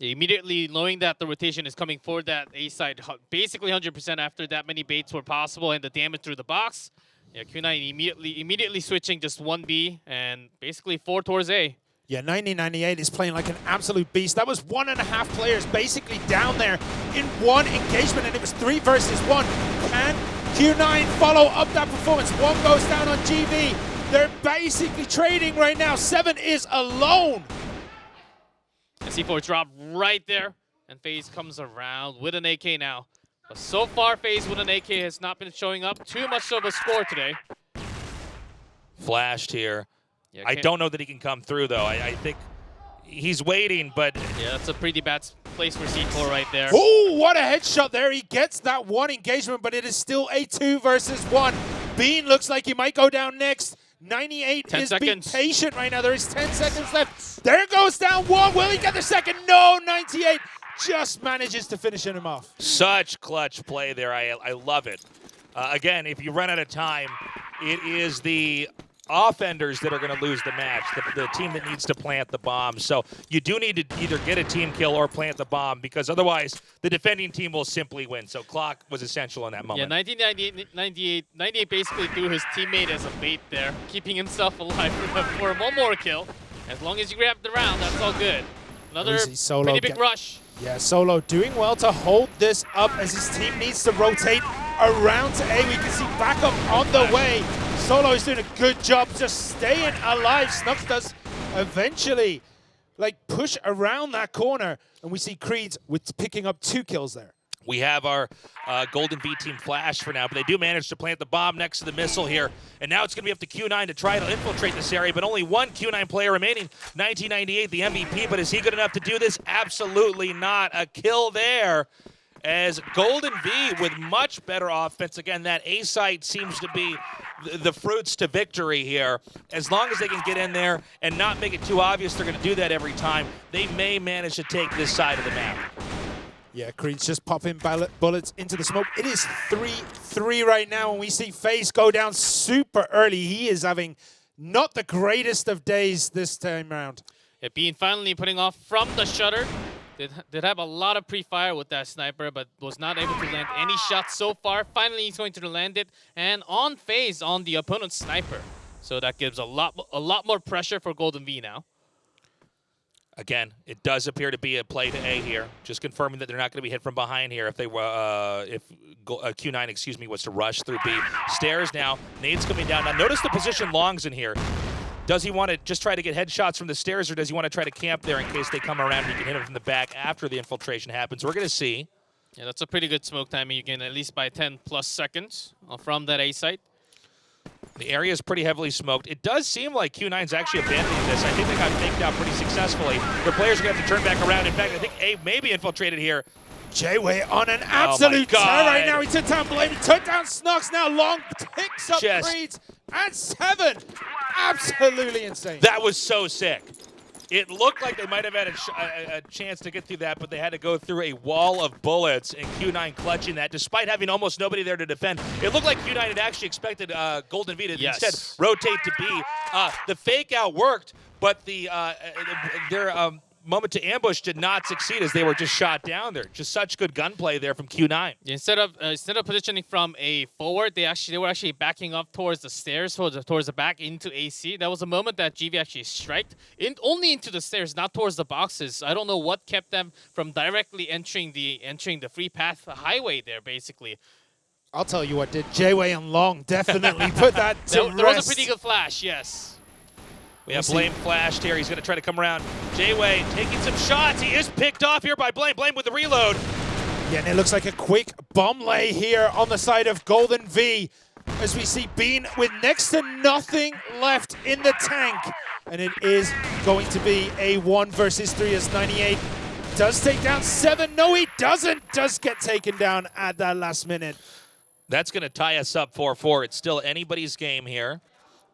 Immediately knowing that the rotation is coming for that A side, basically 100% after that many baits were possible and the damage through the box. Yeah, Q9 immediately switching just 1B and basically 4 towards A. Yeah, 1998 is playing like an absolute beast. That was 1.5 players basically down there in one engagement, and it was 3 versus 1. Can Q9 follow up that performance. One goes down on GV. They're basically trading right now. 7 is alone. And C4 drop right there, and FaZe comes around with an AK now. But so far, FaZe with an AK has not been showing up too much of a score today. Flashed here. Yeah, I don't know that he can come through, though. I think he's waiting, but... Yeah, that's a pretty bad place for C4 right there. Oh, what a headshot there. He gets that one engagement, but it is still a 2 versus 1. Bean looks like he might go down next. 98 10 is seconds. being patient right now. There is 10 seconds left. There goes down 1. Will he get the second? No, 98 just manages to finish him off. Such clutch play there. I love it. Again, if you run out of time, it is the offenders that are going to lose the match, the team that needs to plant the bomb. So you do need to either get a team kill or plant the bomb, because otherwise the defending team will simply win. So clock was essential in that moment. Yeah, 98 basically threw his teammate as a bait there, keeping himself alive for one more kill. As long as you grab the round, that's all good. Another pretty big rush. Yeah, Solo doing well to hold this up as his team needs to rotate around to A. We can see backup on the way. Solo is doing a good job just staying alive. Snux does eventually push around that corner, and we see Creed with picking up 2 kills there. We have our Golden V team flash for now, but they do manage to plant the bomb next to the missile here. And now it's going to be up to Q9 to try to infiltrate this area, but only one Q9 player remaining. 1998, the MVP, but is he good enough to do this? Absolutely not. A kill there as Golden V with much better offense. Again, that A site seems to be the fruits to victory here. As long as they can get in there and not make it too obvious they're going to do that every time, they may manage to take this side of the map. Yeah, Creed's just popping bullets into the smoke. It is 3-3 right now, and we see FaZe go down super early. He is having not the greatest of days this time around. Yeah, Bean finally putting off from the shutter. Did have a lot of pre-fire with that sniper, but was not able to land any shots so far. Finally, he's going to land it, and on FaZe on the opponent's sniper. So that gives a lot more pressure for Golden V now. Again, it does appear to be a play to A here. Just confirming that they're not going to be hit from behind here if they were, Q9, excuse me, was to rush through B. Stairs now. Nade's coming down. Now notice the position Long's in here. Does he want to just try to get headshots from the stairs, or does he want to try to camp there in case they come around and he can hit him from the back after the infiltration happens? We're going to see. Yeah, that's a pretty good smoke timing. You can at least buy 10 plus seconds from that A site. The area is pretty heavily smoked. It does seem like Q9's actually abandoning this. I think they got faked out pretty successfully. Their players are going to have to turn back around. In fact, I think A may be infiltrated here. J-Way on an absolute tear right now. He took down Blame, he took down Snux. Now Long picks up Creed and 7. Absolutely insane. That was so sick. It looked like they might have had a chance to get through that, but they had to go through a wall of bullets, and Q9 clutching that despite having almost nobody there to defend. It looked like Q9 had actually expected Golden V to instead rotate to B. The fake out worked, but their moment to ambush did not succeed as they were just shot down there. Just such good gunplay there from Q9. Instead of positioning from a forward, they were actually backing up towards the stairs, towards the back into AC. That was a moment that GV actually striked only into the stairs, not towards the boxes. I don't know what kept them from directly entering the free path highway there, basically. I'll tell you what did. J-Way and Long definitely put that to rest. There was a pretty good flash, yes. We have Blame flashed here. He's going to try to come around. J-Way taking some shots. He is picked off here by Blame. Blame with the reload. Yeah, and it looks like a quick bomb lay here on the side of Golden V as we see Bean with next to nothing left in the tank. And it is going to be a 1 versus 3 as 98 does take down 7. No, he doesn't. Does get taken down at that last minute. That's going to tie us up 4-4. It's still anybody's game here,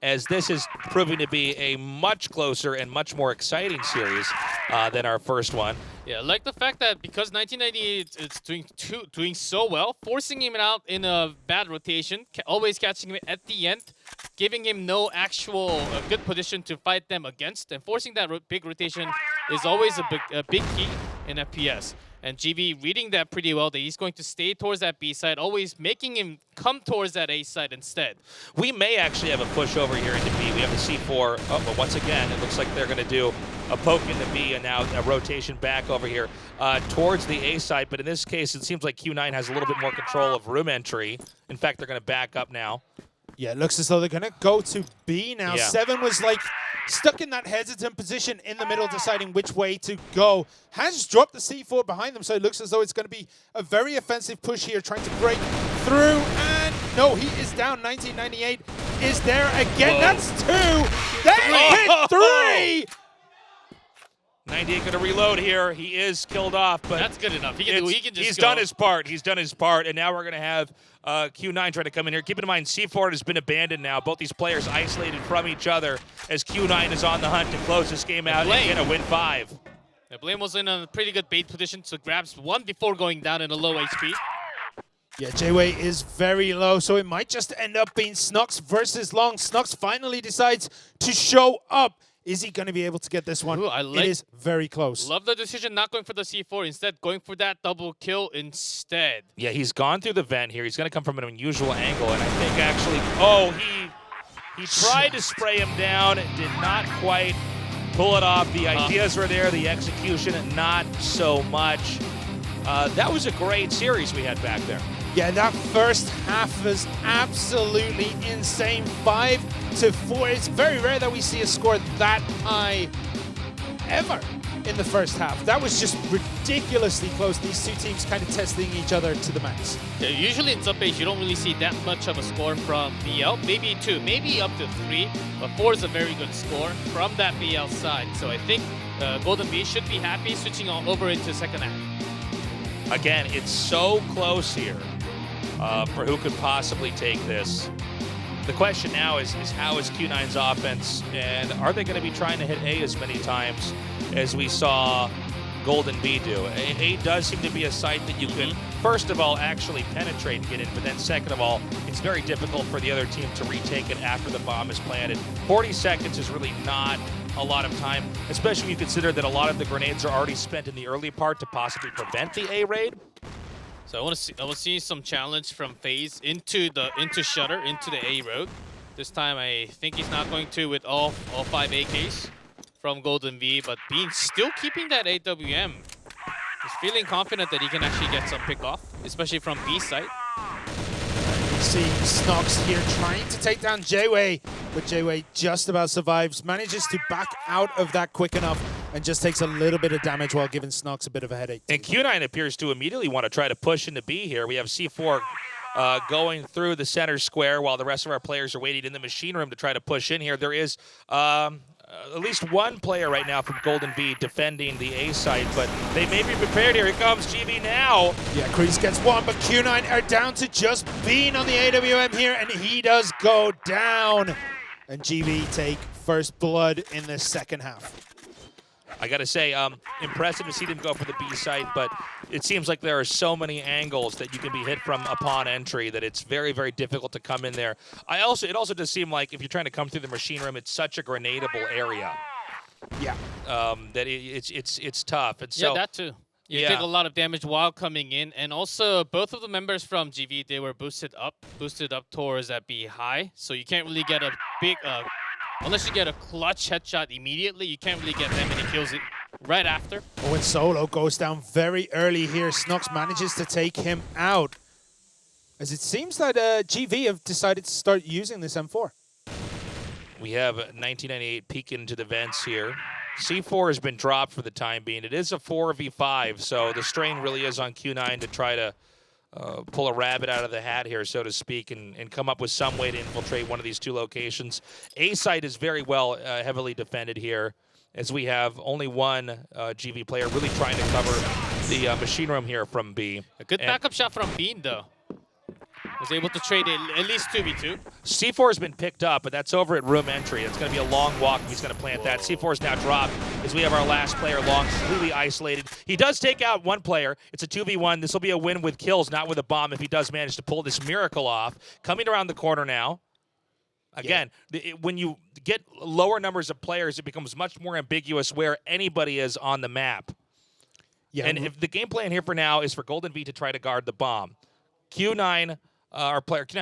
as this is proving to be a much closer and much more exciting series than our first one. Yeah, I like the fact that because 1998 is doing so well, forcing him out in a bad rotation, always catching him at the end, giving him no actual good position to fight them against, and forcing that big rotation is always a big key in FPS. And GV reading that pretty well, that he's going to stay towards that B side, always making him come towards that A side instead. We may actually have a push over here into B. We have the C4. Oh, but once again, it looks like they're going to do a poke in the B and now a rotation back over here towards the A side. But in this case, it seems like Q9 has a little bit more control of room entry. In fact, they're going to back up now. Yeah, it looks as though they're going to go to B now. Yeah. 7 was like stuck in that hesitant position in the middle, deciding which way to go. Has dropped the C4 behind them, so it looks as though it's going to be a very offensive push here, trying to break through. And no, he is down. 1998 is there again. Whoa. That's 2. They hit 3. 98 going to reload here. He is killed off, but That's good enough. He can just he's go. done his part. He's done his part, and now we're going to have Q9 trying to come in here. Keep in mind, C4 has been abandoned now. Both these players isolated from each other as Q9 is on the hunt to close this game out and get a win 5. Yeah, Blame was in a pretty good bait position, so grabs 1 before going down in a low HP. Yeah, J-Way is very low, so it might just end up being Snux versus Long. Snux finally decides to show up. Is he going to be able to get this one? Ooh, It is very close. Love the decision not going for the C4, instead going for that double kill instead. Yeah, he's gone through the vent here. He's going to come from an unusual angle, and I think actually, oh, he tried to spray him down, did not quite pull it off. The ideas were there, the execution, not so much. That was a great series we had back there. Yeah, that first half was absolutely insane. 5-4. It's very rare that we see a score that high ever in the first half. That was just ridiculously close. These two teams kind of testing each other to the max. Yeah, usually in sub-base, you don't really see that much of a score from BL. Maybe 2, maybe up to 3, but 4 is a very good score from that BL side. So I think Golden Bee should be happy switching on over into second half. Again, it's so close here for who could possibly take this. The question now is how is Q9's offense, and are they going to be trying to hit A as many times as we saw Golden Bee do? A does seem to be a site that you can, first of all, actually penetrate and get in, but then second of all, it's very difficult for the other team to retake it after the bomb is planted. 40 seconds is really not a lot of time, especially when you consider that a lot of the grenades are already spent in the early part to possibly prevent the A raid. So I want to see some challenge from FaZe into Shutter into the A road. This time I think he's not going to with all 5 AKs from Golden V, but Bean still keeping that AWM. He's feeling confident that he can actually get some pick off, especially from B side. You see Snux here trying to take down J-Way, but J-Way just about survives, manages to back out of that quick enough, and just takes a little bit of damage while giving Snux a bit of a headache. And Q9 appears to immediately want to try to push into B here. We have C4 going through the center square while the rest of our players are waiting in the machine room to try to push in here. There is at least one player right now from Golden V defending the A site, but they may be prepared here. Here comes GB now. Yeah, Kreese gets one, but Q9 are down to just Bean on the AWM here, and he does go down. And GB take first blood in the second half. I got to say, impressive to see them go for the B site, but it seems like there are so many angles that you can be hit from upon entry that it's very, very difficult to come in there. It also does seem like if you're trying to come through the machine room, it's such a grenadable area. Yeah. That it's tough. And so, Yeah, that too. You yeah. take a lot of damage while coming in, and also both of the members from GV, they were boosted up towards that B high, so you can't really get a big unless you get a clutch headshot immediately, you can't really get that many kills right after. Oh, and Solo goes down very early here. Snux manages to take him out. As it seems that GV have decided to start using this M4. we have 1998 peeking into the vents here. C4 has been dropped for the time being. It is a 4v5, so the strain really is on Q9 to try to pull a rabbit out of the hat here, so to speak, and come up with some way to infiltrate one of these two locations. A site is very well heavily defended here, as we have only one GV player really trying to cover the machine room here from B. A good backup shot from Bean, though. Was able to trade at least 2v2. C4 has been picked up, but that's over at room entry. It's going to be a long walk if he's going to plant that. C4 is now dropped as we have our last player long, completely isolated. He does take out one player. It's a 2v1. This will be a win with kills, not with a bomb, if he does manage to pull this miracle off. Coming around the corner now. Again, when you get lower numbers of players, it becomes much more ambiguous where anybody is on the map. Yeah, and if the game plan here for now is for Golden V to try to guard the bomb. Q9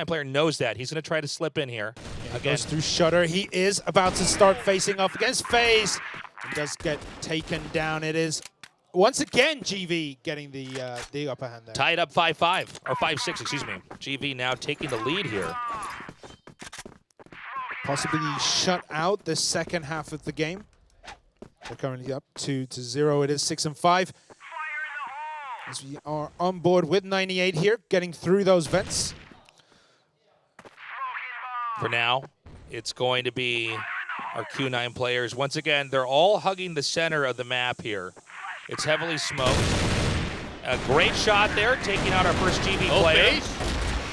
player knows that. He's going to try to slip in here. Again, goes through Shutter. He is about to start facing off against FaZe. and does get taken down. It is once again GV getting the upper hand there. Tied up 5-5, or 5-6, excuse me. GV now taking the lead here. Possibly shut out the second half of the game. They're currently up 2-0. It is 6-5. As we are on board with 98 here, getting through those vents. For now, it's going to be our Q9 players. Once again, they're all hugging the center of the map here. It's heavily smoked. A great shot there, taking out our first GV player.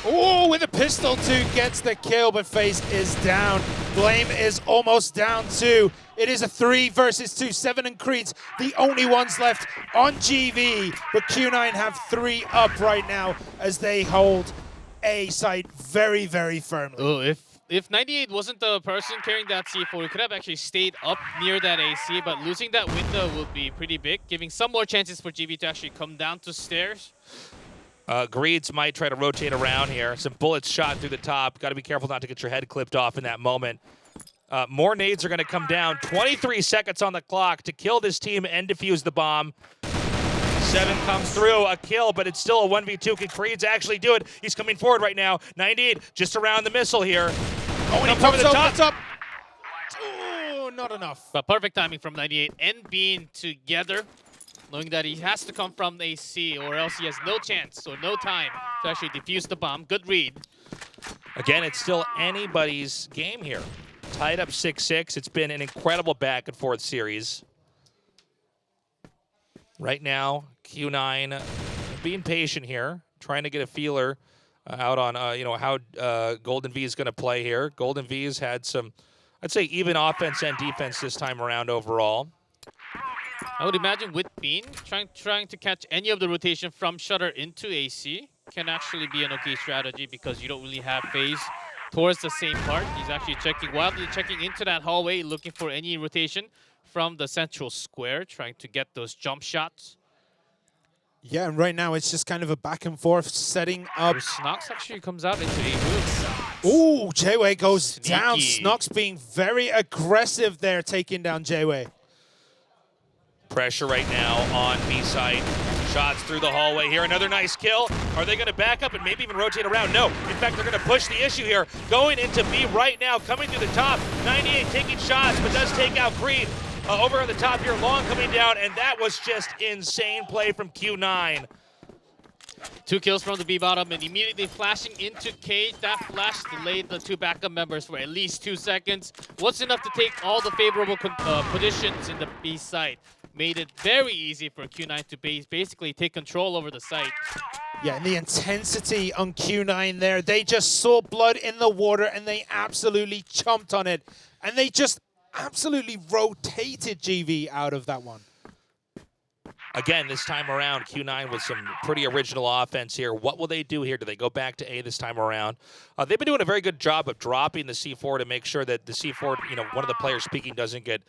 Oh, with a pistol, 2 gets the kill, but FaZe is down. Blame is almost down too. It is a 3 versus 2. 7 and Creed's the only ones left on GV, but Q9 have 3 up right now as they hold A site very, very firmly. Oh, if 98 wasn't the person carrying that C4, we could have actually stayed up near that AC, but losing that window would be pretty big, giving some more chances for GV to actually come down to stairs. Greeds might try to rotate around here. Some bullets shot through the top. Got to be careful not to get your head clipped off in that moment. More nades are going to come down. 23 seconds on the clock to kill this team and defuse the bomb. 7 comes through, a kill, but it's still a 1v2. Can Creeds actually do it? He's coming forward right now. 98 just around the missile here. Oh, and he comes up. Oh, not enough. But perfect timing from 98 and Bean together, knowing that he has to come from AC or else he has no chance or no time to actually defuse the bomb. Good read. Again, it's still anybody's game here. Tied up 6-6. It's been an incredible back and forth series. Right now, Q9 being patient here, trying to get a feeler out on how Golden V is going to play here. Golden V has had some, I'd say, even offense and defense this time around overall. I would imagine with Bean, trying to catch any of the rotation from Shutter into AC can actually be an okay strategy because you don't really have FaZe towards the same part. He's actually wildly checking into that hallway, looking for any rotation from the central square, trying to get those jump shots. Yeah, and right now it's just kind of a back and forth setting up. Snox actually comes out into a move. Ooh, Jayway goes Sneaky. down. Snox being very aggressive there, taking down Jayway. Pressure right now on B site. Shots through the hallway here. Another nice kill. Are they going to back up and maybe even rotate around? No. In fact, they're going to push the issue here. Going into B right now, coming through the top. 98 taking shots, but does take out Creed. Over on the top here, Long coming down, and that was just insane play from Q9. 2 kills from the B bottom and immediately flashing into Cage. That flash delayed the 2 backup members for at least 2 seconds. Was enough to take all the favorable positions in the B site. Made it very easy for Q9 to basically take control over the site. Yeah, and the intensity on Q9 there, they just saw blood in the water and they absolutely chomped on it. And they just absolutely rotated GV out of that one. Again, this time around, Q9 with some pretty original offense here. What will they do here? Do they go back to A this time around? They've been doing a very good job of dropping the C4 to make sure that the C4, one of the players speaking doesn't get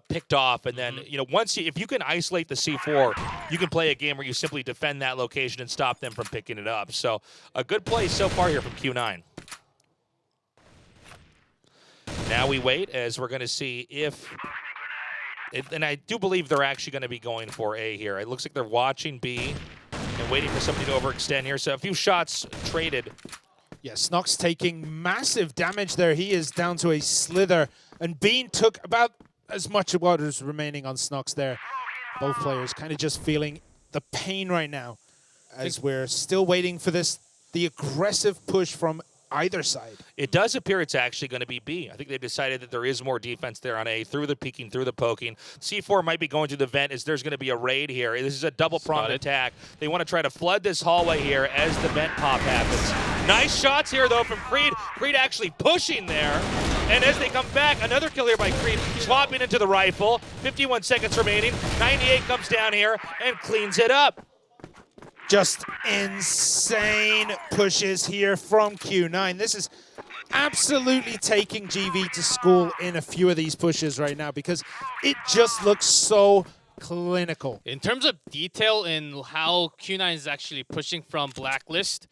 picked off. And then, if you can isolate the C4, you can play a game where you simply defend that location and stop them from picking it up. So a good play so far here from Q9. Now we wait as we're going to see if... And I do believe they're actually going to be going for A here. It looks like they're watching B and waiting for somebody to overextend here. So a few shots traded. Yeah, Snox taking massive damage there. He is down to a slither. And Bean took about as much of what is remaining on Snox there. Both players kind of just feeling the pain right now as we're still waiting for the aggressive push from either side. It does appear it's actually going to be B. I think they've decided that there is more defense there on A, through the peeking, through the poking. C4 might be going through the vent as there's going to be a raid here. This is a double-pronged attack. They want to try to flood this hallway here as the vent pop happens. Nice shots here, though, from Creed. Creed actually pushing there. And as they come back, another kill here by Creed, swapping into the rifle. 51 seconds remaining. 98 comes down here and cleans it up. Just insane pushes here from Q9. This is absolutely taking GV to school in a few of these pushes right now because it just looks so clinical. In terms of detail in how Q9 is actually pushing from Blacklist,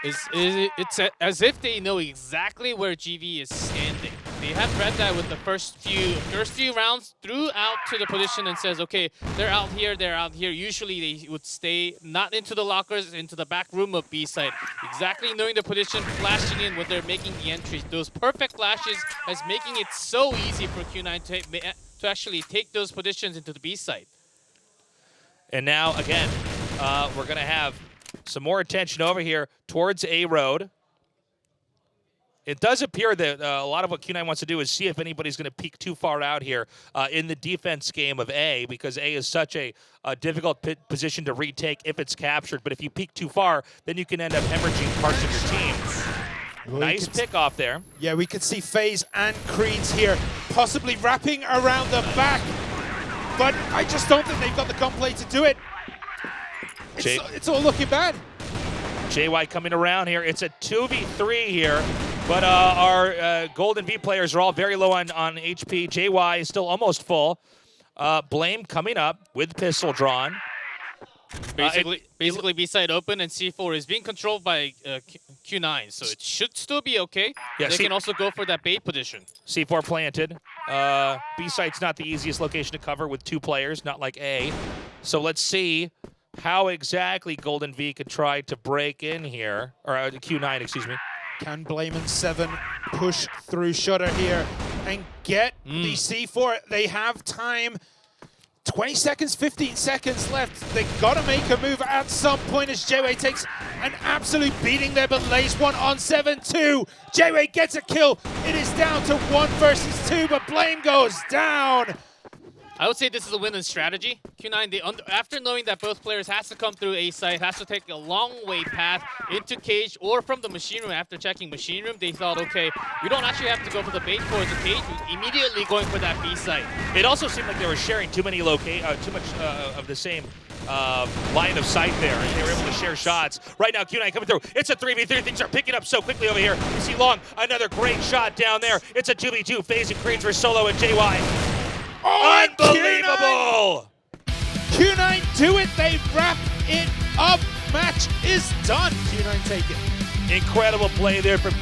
it's as if they know exactly where GV is standing. They have read that with the first few rounds, threw out to the position and says, okay, they're out here, they're out here. Usually they would stay not into the lockers, into the back room of B side. Exactly knowing the position, flashing in when they're making the entries. Those perfect flashes is making it so easy for Q9 to actually take those positions into the B side. And now, again, we're going to have some more attention over here towards A Road. It does appear that a lot of what Q9 wants to do is see if anybody's going to peek too far out here in the defense game of A, because A is such a difficult position to retake if it's captured. But if you peek too far, then you can end up hemorrhaging parts of your team. Nice pick off there. Yeah, we could see FaZe and Creeds here, possibly wrapping around the back. But I just don't think they've got the gunplay to do it. It's all looking bad. JY coming around here. It's a 2v3 here, but our Golden V players are all very low on HP. JY is still almost full. Blame coming up with pistol drawn. Basically B-side open, and C4 is being controlled by Q9, so it should still be okay. Yeah, they can also go for that bait position. C4 planted. B-side's not the easiest location to cover with 2 players, not like A. So let's see how exactly Golden V could try to break in here, or Q9, excuse me. Can Blame and 7 push through Shutter here and get the C4? They have time. 20 seconds, 15 seconds left. They've got to make a move at some point as JWay takes an absolute beating there, but lays one on 7-2. JWay gets a kill. It is down to 1 versus 2, but Blame goes down. I would say this is a winning strategy. Q9, after knowing that both players has to come through A side, has to take a long way path into cage or from the machine room. After checking machine room, they thought, okay, we don't actually have to go for the bait towards the cage. We're immediately going for that B side. It also seemed like they were sharing too much of the same line of sight there, and they were able to share shots. Right now, Q9 coming through. It's a 3v3. Things are picking up so quickly over here. You see Long, another great shot down there. It's a 2v2. FaZe and Creeds for Solo and JY. Oh, unbelievable! Q9 do it. They wrap it up. Match is done. Q9 take it. Incredible play there from